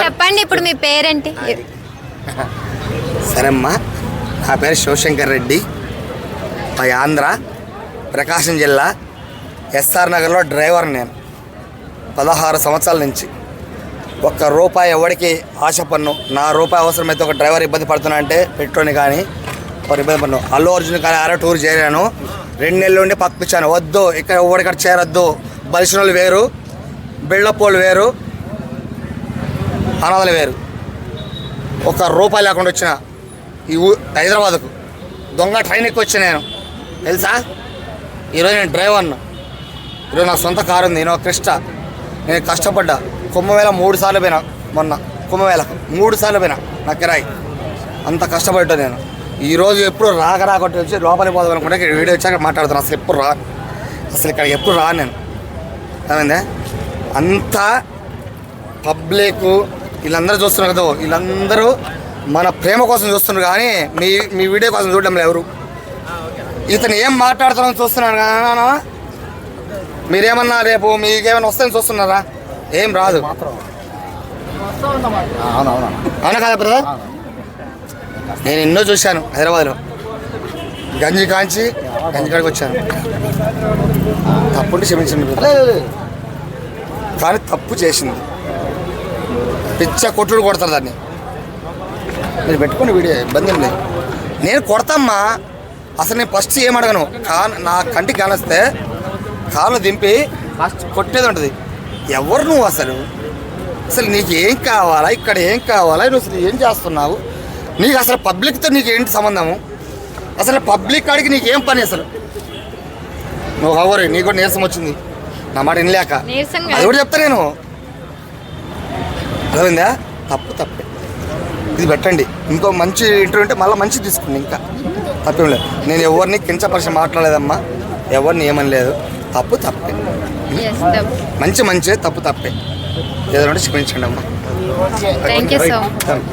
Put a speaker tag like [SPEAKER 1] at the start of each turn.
[SPEAKER 1] చెప్పండి ఇప్పుడు మీ పేరేంటి?
[SPEAKER 2] సరేమ్మా, నా పేరు శివశంకర్ రెడ్డి, మా ఆంధ్ర ప్రకాశం జిల్లా ఎస్ఆర్ నగర్లో డ్రైవర్. నేను 16 సంవత్సరాల నుంచి ఒక్క రూపాయి ఎవరికి ఆశ పన్ను. నా రూపాయి అవసరమైతే ఒక డ్రైవర్ ఇబ్బంది పడుతున్నా అంటే పెట్రోల్ని కానీ ఒక ఇబ్బంది పన్ను. అల్లు అర్జున్ కానీ ఆరో టూర్ చేయలేను. 2 నెలల నుండి పక్కకొచ్చాను. వద్దు, ఇక్కడ ఎవరికక్కడ చేరొద్దు. బలిసినోళ్ళు వేరు, బిళ్ళపోళ్ళు వేరు, అనాథలు వేరు. ఒక రూపాయి లేకుండా వచ్చిన ఈ హైదరాబాద్కు దొంగ ట్రైన్ ఎక్కి వచ్చా నేను, తెలుసా? ఈరోజు నేను డ్రైవర్ను. ఈరోజు నా సొంత కారు ఉంది, నేను క్రిస్టా. నేను కష్టపడ్డా. కుంభమేళ 3 సార్లు పోయినా. మొన్న కుంభమేళ 3 సార్లు పోయినా నా కిరాయి. అంత కష్టపడ్డా నేను. ఈరోజు ఎప్పుడు రాకొట్టి వచ్చి లోపలికి పోదాం అనుకుంటే ఇక్కడ వీడియో వచ్చాక మాట్లాడుతాను. అసలు ఎప్పుడు అసలు ఇక్కడ ఎప్పుడు నేను ఏమైందే. అంతా పబ్లిక్ వీళ్ళందరూ చూస్తున్నారు కదా, వీళ్ళందరూ మన ప్రేమ కోసం చూస్తున్నారు కానీ మీ వీడియో కోసం చూడడం లేదు ఎవరు. ఇతను ఏం మాట్లాడుతున్నారని చూస్తున్నాడు కదా. మీరేమన్నా రేపు మీకేమైనా వస్తాయని చూస్తున్నారా? ఏం రాదు. అవునా కదా బ్రదర్? నేను ఎన్నో చూశాను హైదరాబాద్లో. గంజి కాడికి వచ్చాను. తప్పుంటే క్షమించండి బ్రదర్, కానీ తప్పు చేసింది. పిచ్చ కొట్టుడు కొడతారు దాన్ని. మీరు పెట్టుకోండి వీడియో, ఇబ్బంది ఏం లేదు. నేను కొడతామ్మా. అసలు నేను ఫస్ట్ ఏం అడగను. నా కంటికి కానొస్తే కాళ్ళు దింపి ఫస్ట్ కొట్టేది ఉంటుంది. ఎవరు నువ్వు అసలు నీకు ఏం కావాలా, ఇక్కడ ఏం కావాలా, నువ్వు అసలు ఏం చేస్తున్నావు, నీకు అసలు పబ్లిక్తో నీకు ఏంటి సంబంధము, అసలు పబ్లిక్ కాడికి నీకేం పని అసలు? నువ్వు ఎవరు? నీకు కూడా నీరసం వచ్చింది నా మాట వినలేక. అది కూడా చెప్తా నేను. అర్థమైందా? తప్పే. ఇది పెట్టండి. ఇంకో మంచి ఇంటర్వ్యూ ఉంటే మళ్ళీ మంచి తీసుకోండి. ఇంకా తప్పేం లేదు. నేను ఎవరిని కించపరిచి మాట్లాడలేదమ్మా, ఎవరిని ఏమని లేదు. తప్పే. మంచి తప్పే. ఏదైనా క్షమించండి అమ్మా.
[SPEAKER 1] Thank you so much.